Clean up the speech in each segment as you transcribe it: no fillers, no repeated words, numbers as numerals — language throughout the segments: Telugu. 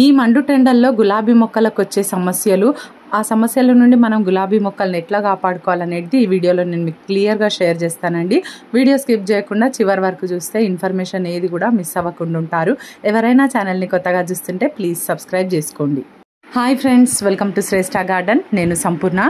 ఈ మండు టెండల్లో గులాబీ మొక్కలకు వచ్చే సమస్యలు, ఆ సమస్యల నుండి మనం గులాబీ మొక్కల్ని ఎట్లా కాపాడుకోవాలనేది ఈ వీడియోలో నేను మీకు క్లియర్గా షేర్ చేస్తానండి. వీడియో స్కిప్ చేయకుండా చివరి వరకు చూస్తే ఇన్ఫర్మేషన్ ఏది కూడా మిస్ అవ్వకుండా ఉంటారు. ఎవరైనా ఛానల్ని కొత్తగా చూస్తుంటే ప్లీజ్ సబ్స్క్రైబ్ చేసుకోండి. Hi friends, welcome to Shreshtha garden. నేను సంపూర్ణ.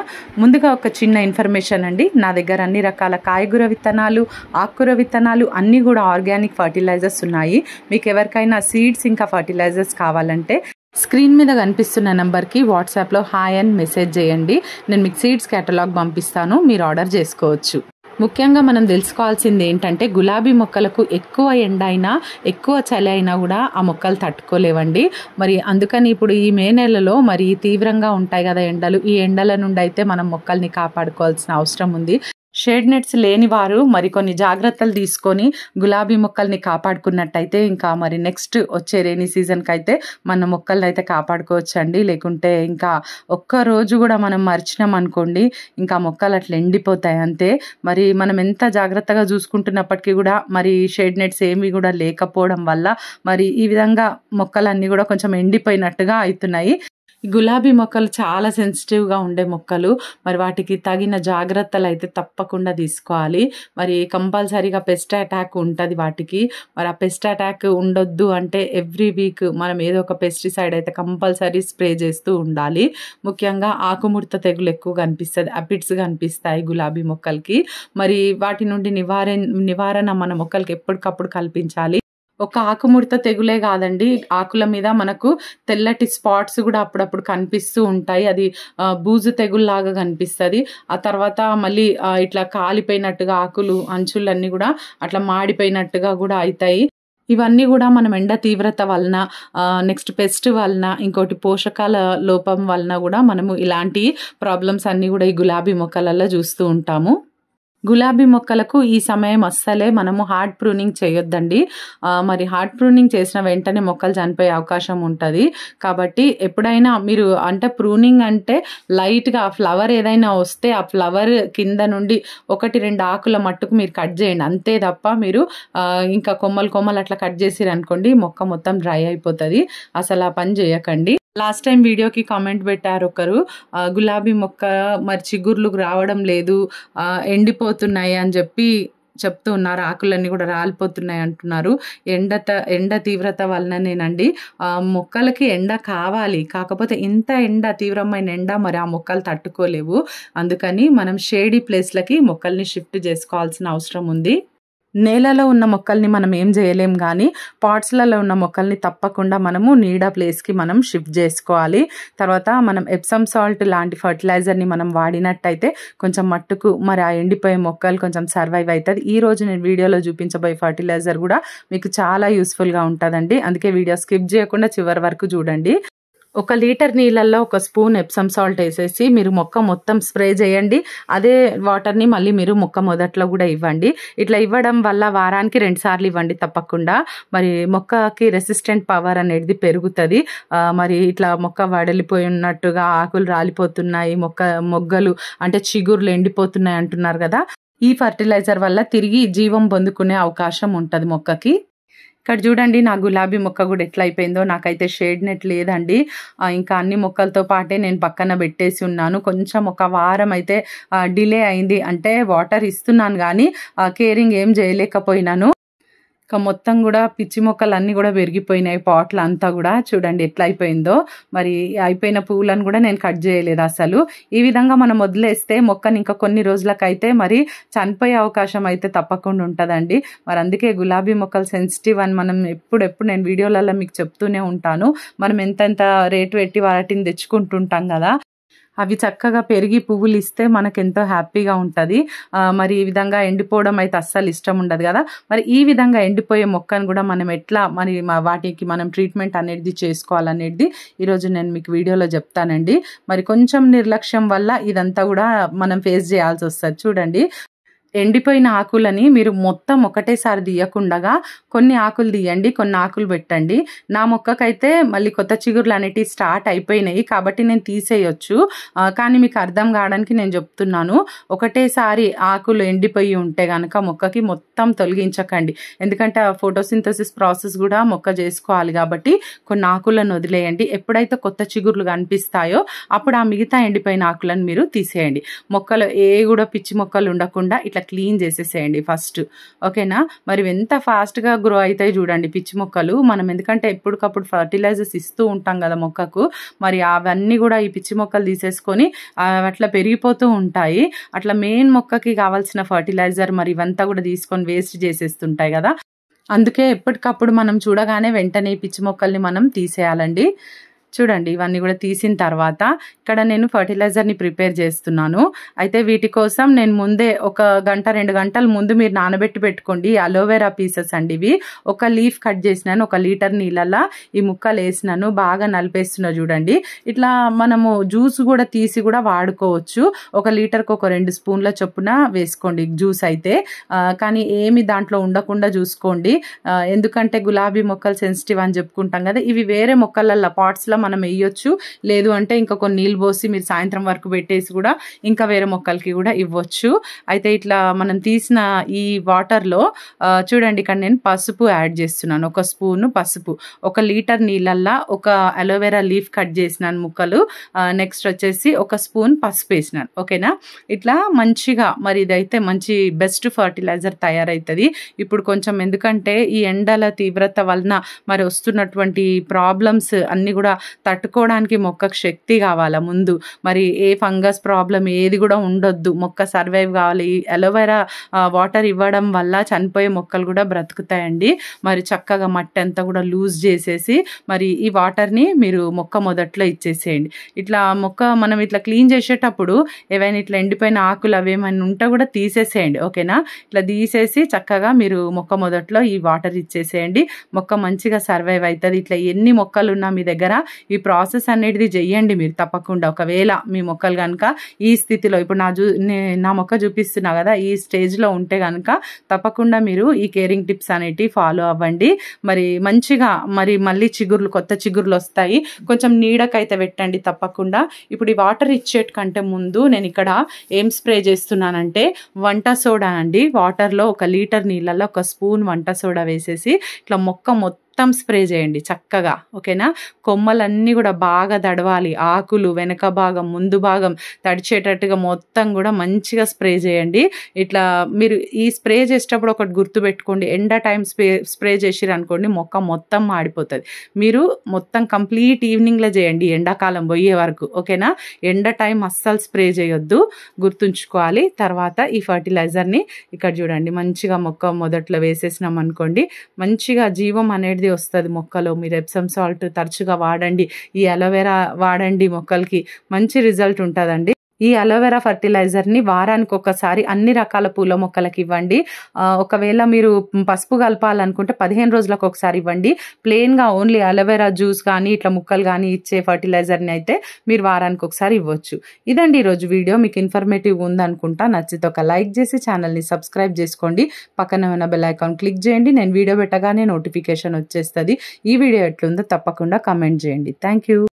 ముందుగా ఒక చిన్న ఇన్ఫర్మేషన్ అండి. నా దగ్గర అన్ని రకాల కాయగూర విత్తనాలు, ఆకుకూర విత్తనాలు అన్నీ కూడా ఆర్గానిక్ ఫర్టిలైజర్స్ ఉన్నాయి. మీకు ఎవరికైనా సీడ్స్ ఇంకా ఫర్టిలైజర్స్ కావాలంటే స్క్రీన్ మీద కనిపిస్తున్న నెంబర్కి వాట్సాప్లో హాయ్ అని మెసేజ్ చేయండి. నేను మీకు సీడ్స్ కేటలాగ్ పంపిస్తాను, మీరు ఆర్డర్ చేసుకోవచ్చు. ముఖ్యంగా మనం తెలుసుకోవాల్సింది ఏంటంటే, గులాబీ మొక్కలకు ఎక్కువ ఎండ అయినా ఎక్కువ చలి అయినా కూడా ఆ మొక్కలు తట్టుకోలేవండి. మరి అందుకని ఇప్పుడు ఈ మే నెలలో మరి తీవ్రంగా ఉంటాయి కదా ఎండలు. ఈ ఎండల నుండి అయితే మనం మొక్కల్ని కాపాడుకోవాల్సిన అవసరం ఉంది. షేడ్ నెట్స్ లేని వారు మరికొన్ని జాగ్రత్తలు తీసుకొని గులాబీ మొక్కల్ని కాపాడుకున్నట్టయితే ఇంకా మరి నెక్స్ట్ వచ్చే రైనీ సీజన్కి అయితే మన మొక్కల్ని అయితే కాపాడుకోవచ్చండి. లేకుంటే ఇంకా ఒక్క రోజు కూడా మనం మర్చినాం అనుకోండి, ఇంకా మొక్కలు అట్లా ఎండిపోతాయి అంతే. మరి మనం ఎంత జాగ్రత్తగా చూసుకుంటున్నప్పటికీ కూడా మరి షేడ్ నెట్స్ ఏమి కూడా లేకపోవడం వల్ల మరి ఈ విధంగా మొక్కలన్నీ కూడా కొంచెం ఎండిపోయినట్టుగా అవుతున్నాయి. గులాబీ మొక్కలు చాలా సెన్సిటివ్గా ఉండే మొక్కలు. మరి వాటికి తగిన జాగ్రత్తలు అయితే తప్పకుండా తీసుకోవాలి. మరి కంపల్సరీగా పెస్ట్ అటాక్ ఉంటుంది వాటికి. మరి ఆ పెస్ట్ అటాక్ ఉండొద్దు అంటే ఎవ్రీ వీక్ మనం ఏదో ఒక పెస్టిసైడ్ అయితే కంపల్సరీ స్ప్రే చేస్తూ ఉండాలి. ముఖ్యంగా ఆకుముడత తెగులు ఎక్కువ కనిపిస్తుంది, అపిడ్స్ కనిపిస్తాయి గులాబీ మొక్కలకి. మరి వాటి నుండి నివారణ మన మొక్కలకి ఎప్పటికప్పుడు కల్పించాలి. ఒక ఆకుముడత తెగులే కాదండి, ఆకుల మీద మనకు తెల్లటి స్పాట్స్ కూడా అప్పుడప్పుడు కనిపిస్తూ ఉంటాయి. అది బూజు తెగుల్లాగా కనిపిస్తుంది. ఆ తర్వాత మళ్ళీ ఇట్లా కాలిపోయినట్టుగా ఆకులు అంచులన్నీ కూడా అట్లా మాడిపోయినట్టుగా కూడా అవుతాయి. ఇవన్నీ కూడా మనం ఎండ తీవ్రత వలన, నెక్స్ట్ పెస్ట్ వలన, ఇంకోటి పోషకాల లోపం వలన కూడా మనము ఇలాంటి ప్రాబ్లమ్స్ అన్నీ కూడా ఈ గులాబీ మొక్కలలో చూస్తూ ఉంటాము. గులాబీ మొక్కలకు ఈ సమయం అస్సలే మనము హార్డ్ ప్రూనింగ్ చేయొద్దండి. మరి హార్డ్ ప్రూనింగ్ చేసిన వెంటనే మొక్కలు చనిపోయే అవకాశం ఉంటుంది. కాబట్టి ఎప్పుడైనా మీరు అంటే ప్రూనింగ్ అంటే లైట్గా ఫ్లవర్ ఏదైనా వస్తే ఆ ఫ్లవర్ కింద నుండి 1-2 ఆకుల మట్టుకు మీరు కట్ చేయండి అంతే తప్ప మీరు ఇంకా కొమ్మలు అట్లా కట్ చేసిరు అనుకోండి, మొక్క మొత్తం డ్రై అయిపోతుంది. అసలు ఆ పని చేయకండి. లాస్ట్ టైం వీడియోకి కామెంట్ పెట్టారు ఒకరు, గులాబీ మొక్క మరి చిగుర్లు రావడం లేదు, ఎండిపోతున్నాయి అని చెప్తూ ఉన్నారు. ఆకులన్నీ కూడా రాలిపోతున్నాయి అంటున్నారు. ఎండ తీవ్రత వలననేనండి. మొక్కలకి ఎండ కావాలి, కాకపోతే ఇంత తీవ్రమైన ఎండ మరి ఆ మొక్కలు తట్టుకోలేవు. అందుకని మనం షేడీ ప్లేస్లకి మొక్కల్ని షిఫ్ట్ చేసుకోవాల్సిన అవసరం ఉంది. నేలలో ఉన్న మొక్కల్ని మనం ఏం చేయలేం, కానీ పాట్స్లలో ఉన్న మొక్కల్ని తప్పకుండా మనము నీడ ప్లేస్కి మనం షిఫ్ట్ చేసుకోవాలి. తర్వాత మనం ఎప్సమ్ సాల్ట్ లాంటి ఫర్టిలైజర్ని మనం వాడినట్టయితే కొంచెం మట్టుకు మరి ఆ ఎండిపోయే మొక్కలు కొంచెం సర్వైవ్ అవుతుంది. ఈ రోజు నేను వీడియోలో చూపించబోయే ఫర్టిలైజర్ కూడా మీకు చాలా యూస్ఫుల్గా ఉంటుందండి. అందుకే వీడియో స్కిప్ చేయకుండా చివరి వరకు చూడండి. 1 లీటర్ నీళ్ళల్లో 1 స్పూన్ ఎప్సమ్ సాల్ట్ వేసేసి మీరు మొక్క మొత్తం స్ప్రే చేయండి. అదే వాటర్ని మళ్ళీ మీరు మొక్క మొదట్లో కూడా ఇవ్వండి. ఇట్లా ఇవ్వడం వల్ల వారానికి 2 సార్లు ఇవ్వండి తప్పకుండా. మరి మొక్కకి రెసిస్టెంట్ పవర్ అనేది పెరుగుతుంది. మరి ఇట్లా మొక్క వడలిపోయి ఉన్నట్టుగా ఆకులు రాలిపోతున్నాయి, మొగ్గలు అంటే చిగుర్లు ఎండిపోతున్నాయి అంటున్నారు కదా, ఈ ఫర్టిలైజర్ వల్ల తిరిగి జీవం పొందుకునే అవకాశం ఉంటుంది మొక్కకి. ఇక్కడ చూడండి, నా గులాబీ మొక్క కూడా ఎట్లా అయిపోయిందో. నాకైతే షేడ్ నెట్ లేదండి. ఇంకా అన్ని మొక్కలతో పాటే నేను పక్కన పెట్టేసి ఉన్నాను. కొంచెం ఒక వారం అయితే డిలే అయింది. అంటే వాటర్ ఇస్తున్నాను కానీ కేరింగ్ ఏం చేయలేకపోయినాను. ఇంకా మొత్తం కూడా పిచ్చి మొక్కలు అన్నీ కూడా పెరిగిపోయినాయి. పాట్లు అంతా కూడా చూడండి ఎట్లా అయిపోయిందో. మరి అయిపోయిన పువ్వులను కూడా నేను కట్ చేయలేదు అసలు. ఈ విధంగా మనం వదిలేస్తే మొక్కని ఇంకా కొన్ని రోజులకైతే మరి చనిపోయే అవకాశం అయితే తప్పకుండా ఉంటుందండి. మరి అందుకే గులాబీ మొక్కలు సెన్సిటివ్ అని మనం ఎప్పుడు నేను వీడియోలలో మీకు చెప్తూనే ఉంటాను. మనం ఎంతెంత రేటు పెట్టి వాటిని తెచ్చుకుంటుంటాం కదా, అవి చక్కగా పెరిగి పువ్వులు ఇస్తే మనకు ఎంతో హ్యాపీగా ఉంటుంది. మరి ఈ విధంగా ఎండిపోవడం అయితే అస్సలు ఇష్టం ఉండదు కదా. మరి ఈ విధంగా ఎండిపోయే మొక్కను కూడా మనం ఎట్లా మరి వాటికి మనం ట్రీట్మెంట్ అనేది చేసుకోవాలనేది ఈరోజు నేను మీకు వీడియోలో చెప్తానండి. మరి కొంచెం నిర్లక్ష్యం వల్ల ఇదంతా కూడా మనం ఫేస్ చేయాల్సి వస్తుంది. చూడండి, ఎండిపోయిన ఆకులని మీరు మొత్తం ఒకటేసారి తీయకుండగా కొన్ని ఆకులు తీయండి, కొన్ని ఆకులు పెట్టండి. నా మొక్కకైతే మళ్ళీ కొత్త చిగుర్లు అనేటివి స్టార్ట్ అయిపోయినాయి కాబట్టి నేను తీసేయొచ్చు. కానీ మీకు అర్థం కావడానికి నేను చెప్తున్నాను. ఒకటేసారి ఆకులు ఎండిపోయి ఉంటే కనుక మొక్కకి మొత్తం తొలగించకండి. ఎందుకంటే ఆ ఫోటోసింథసిస్ ప్రాసెస్ కూడా మొక్క చేసుకోవాలి కాబట్టి కొన్ని ఆకులను వదిలేయండి. ఎప్పుడైతే కొత్త చిగుర్లు కనిపిస్తాయో అప్పుడు ఆ మిగతా ఎండిపోయిన ఆకులను మీరు తీసేయండి. మొక్కలు కూడా పిచ్చి మొక్కలు ఉండకుండా ఇట్లా క్లీన్ చేసేసేయండి ఫస్ట్. ఓకేనా? మరి ఎంత ఫాస్ట్గా గ్రో అవుతాయి చూడండి పిచ్చి మొక్కలు. మనం ఎందుకంటే ఎప్పటికప్పుడు ఫర్టిలైజర్స్ ఇస్తూ ఉంటాం కదా మొక్కకు. మరి అవన్నీ కూడా ఈ పిచ్చి మొక్కలు తీసేసుకొని అట్లా పెరిగిపోతూ ఉంటాయి. అట్లా మెయిన్ మొక్కకి కావాల్సిన ఫర్టిలైజర్ మరి ఇవంతా కూడా తీసుకొని వేస్ట్ చేసేస్తుంటాయి కదా. అందుకే ఎప్పటికప్పుడు మనం చూడగానే వెంటనే పిచ్చి మొక్కల్ని మనం తీసేయాలండి. చూడండి ఇవన్నీ కూడా తీసిన తర్వాత ఇక్కడ నేను ఫర్టిలైజర్ని ప్రిపేర్ చేస్తున్నాను. అయితే వీటి కోసం నేను ముందే ఒక గంట 2 గంటల ముందు మీరు నానబెట్టి పెట్టుకోండి. అలోవెరా పీసెస్ అండి ఇవి. ఒక లీఫ్ కట్ చేసినాను, 1 లీటర్ నీళ్ళల్లో ఈ ముక్కలు వేసినాను, బాగా నలిపేస్తున్నా చూడండి. ఇట్లా మనము జ్యూస్ కూడా తీసి కూడా వాడుకోవచ్చు. 1 లీటర్కి ఒక 2 స్పూన్ల చొప్పున వేసుకోండి జ్యూస్ అయితే. కానీ ఏమి దాంట్లో ఉండకుండా చూసుకోండి. ఎందుకంటే గులాబీ మొక్కలు సెన్సిటివ్ అని చెప్పుకుంటాం కదా. ఇవి వేరే మొక్కలల్లో పాట్స్లో మనం వేయొచ్చు. లేదు అంటే ఇంకా కొన్ని నీళ్ళు పోసి మీరు సాయంత్రం వరకు పెట్టేసి కూడా ఇంకా వేరే మొక్కలకి కూడా ఇవ్వచ్చు. అయితే ఇట్లా మనం తీసిన ఈ వాటర్లో చూడండి ఇక్కడ నేను పసుపు యాడ్ చేస్తున్నాను. 1 స్పూను పసుపు, 1 లీటర్ నీళ్ళల్లో ఒక అలోవెరా లీఫ్ కట్ చేసినాను ముక్కలు. నెక్స్ట్ వచ్చేసి 1 స్పూన్ పసుపు వేసినాను. ఓకేనా? ఇట్లా మంచిగా మరి ఇదైతే మంచి బెస్ట్ ఫర్టిలైజర్ తయారవుతుంది. ఇప్పుడు కొంచెం ఎందుకంటే ఈ ఎండల తీవ్రత వలన మరి వస్తున్నటువంటి ప్రాబ్లమ్స్ అన్నీ కూడా తట్టుకోవడానికి మొక్కకు శక్తి కావాలా ముందు. మరి ఏ ఫంగస్ ప్రాబ్లం ఏది కూడా ఉండొద్దు, మొక్క సర్వైవ్ కావాలి. అలోవెరా వాటర్ ఇవ్వడం వల్ల చనిపోయే మొక్కలు కూడా బ్రతుకుతాయండి. మరి చక్కగా మట్టి అంతా కూడా లూజ్ చేసేసి మరి ఈ వాటర్ని మీరు మొక్క మొదట్లో ఇచ్చేసేయండి. ఇట్లా మొక్క మనం ఇట్లా క్లీన్ చేసేటప్పుడు ఏవైనా ఇట్లా ఎండిపోయిన ఆకులు అవేమైనా ఉంటే కూడా తీసేసేయండి. ఓకేనా? ఇట్లా తీసేసి చక్కగా మీరు మొక్క మొదట్లో ఈ వాటర్ ఇచ్చేసేయండి. మొక్క మంచిగా సర్వైవ్ అవుతుంది. ఇట్లా ఎన్ని మొక్కలు ఉన్నా మీ దగ్గర ఈ ప్రాసెస్ అనేది చెయ్యండి మీరు తప్పకుండా. ఒకవేళ మీ మొక్కలు కనుక ఈ స్థితిలో ఇప్పుడు నా మొక్క చూపిస్తున్నా కదా ఈ స్టేజ్లో ఉంటే కనుక తప్పకుండా మీరు ఈ కేరింగ్ టిప్స్ అనేటివి ఫాలో అవ్వండి. మరి మంచిగా మరి మళ్ళీ కొత్త చిగుర్లు వస్తాయి. కొంచెం నీడకైతే పెట్టండి తప్పకుండా. ఇప్పుడు ఈ వాటర్ ఇచ్చేట కంటే ముందు నేను ఇక్కడ ఏం స్ప్రే చేస్తున్నానంటే వంట సోడా అండి. వాటర్లో 1 లీటర్ నీళ్ళల్లో 1 స్పూన్ వంట సోడా వేసేసి ఇట్లా మొక్క మొత్తం స్ప్రే చేయండి చక్కగా. ఓకేనా? కొమ్మలన్నీ కూడా బాగా తడవాలి. ఆకులు వెనక భాగం ముందు భాగం తడిచేటట్టుగా మొత్తం కూడా మంచిగా స్ప్రే చేయండి. ఇట్లా మీరు ఈ స్ప్రే చేసేటప్పుడు ఒకటి గుర్తుపెట్టుకోండి. ఎండ టైం స్ప్రే చేసిరు అనుకోండి మొక్క మొత్తం మాడిపోతుంది. మీరు మొత్తం కంప్లీట్ ఈవినింగ్లో చేయండి ఎండాకాలం పోయే వరకు. ఓకేనా? ఎండ టైం అస్సలు స్ప్రే చేయొద్దు, గుర్తుంచుకోవాలి. తర్వాత ఈ ఫర్టిలైజర్ని ఇక్కడ చూడండి మంచిగా మొక్క మొదట్లో వేసేసినాం అనుకోండి మంచిగా జీవం అనేది వస్తుంది మొక్కలో. మీరు ఎప్సమ్ సాల్ట్ తరచుగా వాడండి, ఈ అలోవెరా వాడండి, మొక్కలకి మంచి రిజల్ట్ ఉంటుందండి. ఈ అలోవెరా ఫర్టిలైజర్ని వారానికి ఒకసారి అన్ని రకాల పూల మొక్కలకి ఇవ్వండి. ఒకవేళ మీరు పసుపు కలపాలనుకుంటే 15 రోజులకు ఒకసారి ఇవ్వండి. ప్లెయిన్గా ఓన్లీ అలోవెరా జ్యూస్ కానీ ఇట్లా ముక్కలు కానీ ఇచ్చే ఫర్టిలైజర్ని అయితే మీరు వారానికి ఒకసారి ఇవ్వచ్చు. ఇదండి ఈరోజు వీడియో. మీకు ఇన్ఫర్మేటివ్ ఉందనుకుంటా. నచ్చితే ఒక లైక్ చేసి ఛానల్ని సబ్స్క్రైబ్ చేసుకోండి. పక్కన ఉన్న బెల్ ఐకాన్ క్లిక్ చేయండి. నేను వీడియో పెట్టగానే నోటిఫికేషన్ వచ్చేస్తుంది. ఈ వీడియో ఎట్లుందో తప్పకుండా కమెంట్ చేయండి. Thank you.